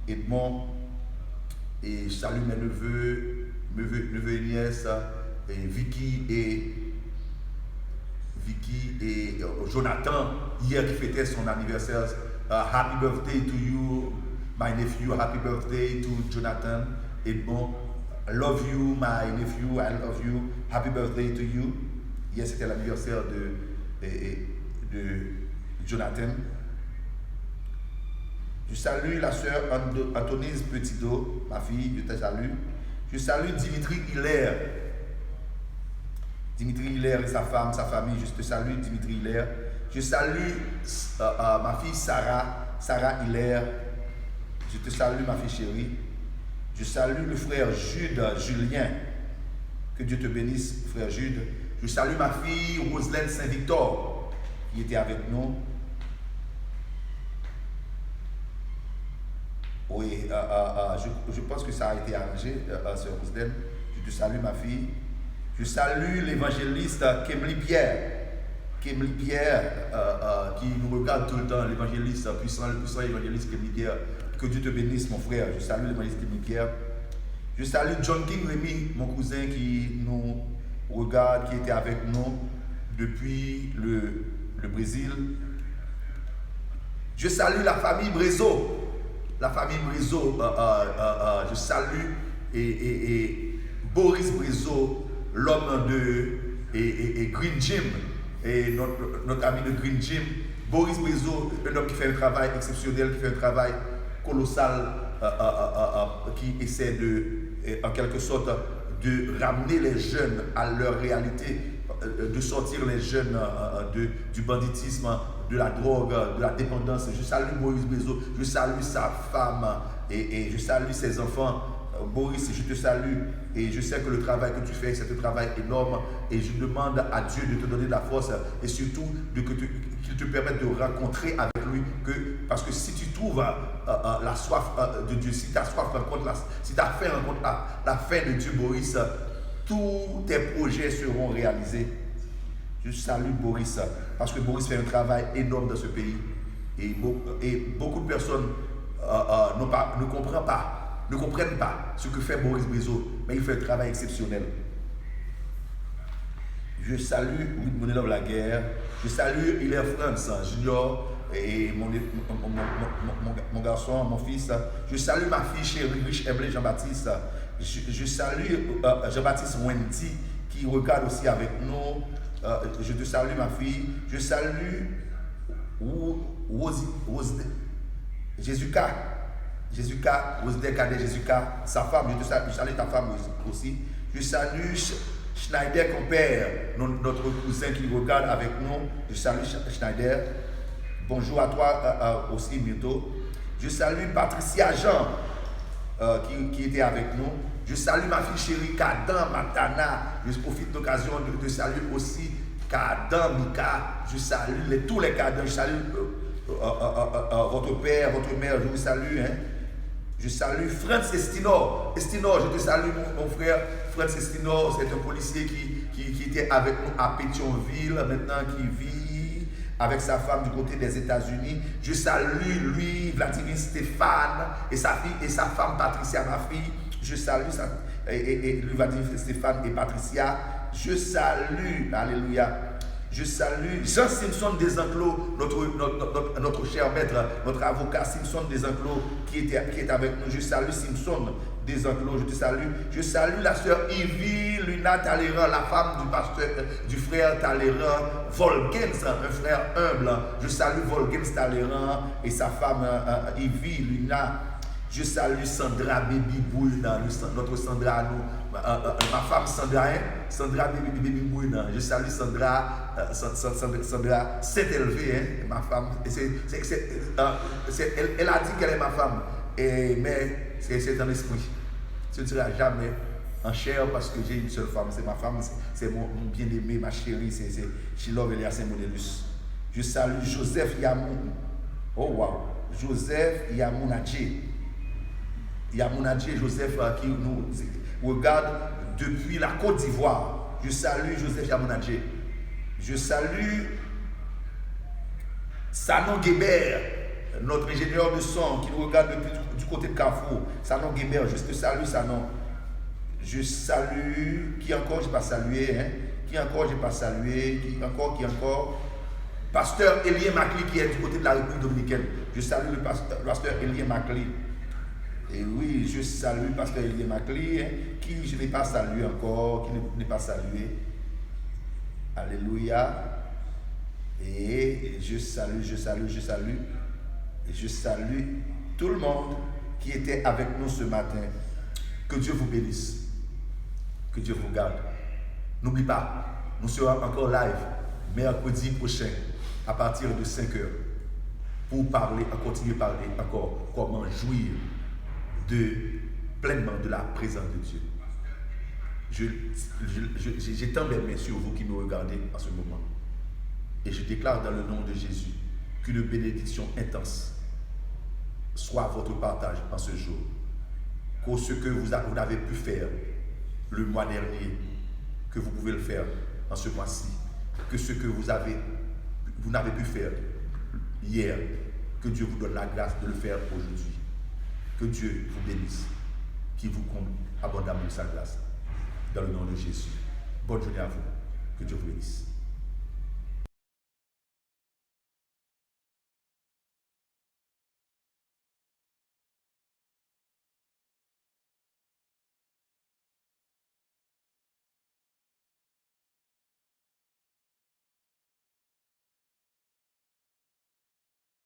Edmond. Et je salue mes neveux et nièces, et Vicky et Jonathan, hier qui fêtait son anniversaire. Happy birthday to you, my nephew. Happy birthday to Jonathan Edmond. I love you, my nephew. I love you. Happy birthday to you. Hier, c'était l'anniversaire de Jonathan. Je salue la sœur Antonise Petitot, ma fille, je te salue. Je salue Dimitri Hilaire. Dimitri Hilaire et sa femme, sa famille, je te salue Dimitri Hilaire. Je salue ma fille Sarah Hilaire. Je te salue ma fille chérie. Je salue le frère Julien. Que Dieu te bénisse, frère Jude. Je salue ma fille Roselaine Saint-Victor qui était avec nous. Oui, je pense que ça a été arrangé, sœur Roselaine. Je te salue ma fille. Je salue l'évangéliste Kemly Pierre. Kemly Pierre, qui nous regarde tout le temps, l'évangéliste le puissant évangéliste Kemly Pierre. Que Dieu te bénisse, mon frère. Je salue l'évangéliste Kemly Pierre. Je salue John King Rémy, mon cousin qui nous regarde, qui était avec nous depuis le Brésil. Je salue la famille Brezo. La famille Brezo, je salue et Boris Brezo, l'homme de Green Gym, et notre ami de Green Gym. Boris Brezo, un homme qui fait un travail exceptionnel, qui fait un travail colossal, qui essaie en quelque sorte de ramener les jeunes à leur réalité, de sortir les jeunes du banditisme, de la drogue, de la dépendance. Je salue Boris Brezo, je salue sa femme et je salue ses enfants. Boris, je te salue et je sais que le travail que tu fais, c'est un travail énorme et je demande à Dieu de te donner de la force et surtout qu'il te permette de rencontrer avec lui, parce que si tu trouves la soif de Dieu, si tu as soif si tu as fait rencontre la fin de Dieu, Boris, tous tes projets seront réalisés. Je salue Boris parce que Boris fait un travail énorme dans ce pays et beaucoup de personnes ne comprennent pas ce que fait Boris Brezo, mais il fait un travail exceptionnel. Je salue Monelov Laguerre, je salue Hilaire France Junior et mon garçon, mon fils. Je salue ma fille chérie, Rich Emblé Jean-Baptiste. Je salue Jean-Baptiste Wendy qui regarde aussi avec nous. Je te salue ma fille. Je salue Jésus-Ka, Rosdek Cadet Jésus-Ka, sa femme, je salue ta femme aussi. Je salue Schneider Compère, notre cousin qui regarde avec nous. Je salue Schneider. Bonjour à toi aussi, Mito. Je salue Patricia Jean qui était avec nous. Je salue ma fille chérie Kadan Matana. Je profite de l'occasion de saluer aussi Kadan Mika. Je salue tous les Kadan. Je salue votre père, votre mère. Je vous salue. Je salue Franz Estinor. Estinor, je te salue mon frère. Franz Estinor, c'est un policier qui était avec nous à Pétionville, maintenant qui vit avec sa femme du côté des États-Unis. Je salue lui, Vladimir Stéphane, et sa fille et sa femme Patricia, ma fille. Je salue lui, Vladimir Stéphane et Patricia. Je salue, alléluia. Je salue Jean Simpson Desenclos, notre cher maître, notre avocat Simpson Desenclos qui est avec nous. Je salue Simpson Desenclos, je te salue. Je salue la sœur Yvie Luna Talleyrand, la femme du pasteur, du frère Talleyrand, Volgens, un frère humble. Je salue Volgens Talleyrand et sa femme Yvie Luna. Je salue Sandra Baby Bouina, notre Sandra, ma femme Sandra Baby Bouina. Je salue Sandra Saint-Élevé, ma femme. Elle a dit qu'elle est ma femme, mais c'est dans l'esprit. Ce ne sera jamais en chair parce que j'ai une seule femme. C'est ma femme, c'est mon bien-aimé, ma chérie, c'est She Love Elia Saint-Modélus. Je salue Joseph Yamoun. Oh wow. Joseph Yamounadje. Yamounadje Joseph qui nous regarde depuis la Côte d'Ivoire. Je salue Joseph Yamounadje. Je salue Sanon Guébert, notre ingénieur de son qui nous regarde depuis du côté de Carrefour. Sanon Guébert, je te salue Sanon. Je salue, qui encore j'ai pas salué, hein? Qui encore j'ai pas salué, qui encore Pasteur Elien Macli qui est du côté de la République Dominicaine. Je salue le pasteur Elien Macli. Et oui, je salue le pasteur Elien Macli, hein, qui je n'ai pas salué encore, qui ne n'est pas salué. Alléluia. Et je salue tout le monde qui était avec nous ce matin. Que Dieu vous bénisse. Que Dieu vous garde. N'oublie pas, nous serons encore live mercredi prochain à partir de 5 heures pour continuer à parler encore comment jouir pleinement de la présence de Dieu. J'ai tant d'aimé sur vous qui nous regardez en ce moment. Et je déclare dans le nom de Jésus qu'une bénédiction intense soit votre partage en ce jour. Que ce que vous avez pu faire le mois dernier, que vous pouvez le faire en ce mois-ci. Que ce que vous n'avez pu faire hier, que Dieu vous donne la grâce de le faire aujourd'hui. Que Dieu vous bénisse, qu'il vous comble abondamment de sa grâce. Dans le nom de Jésus. Bonne journée à vous. Que Dieu vous bénisse.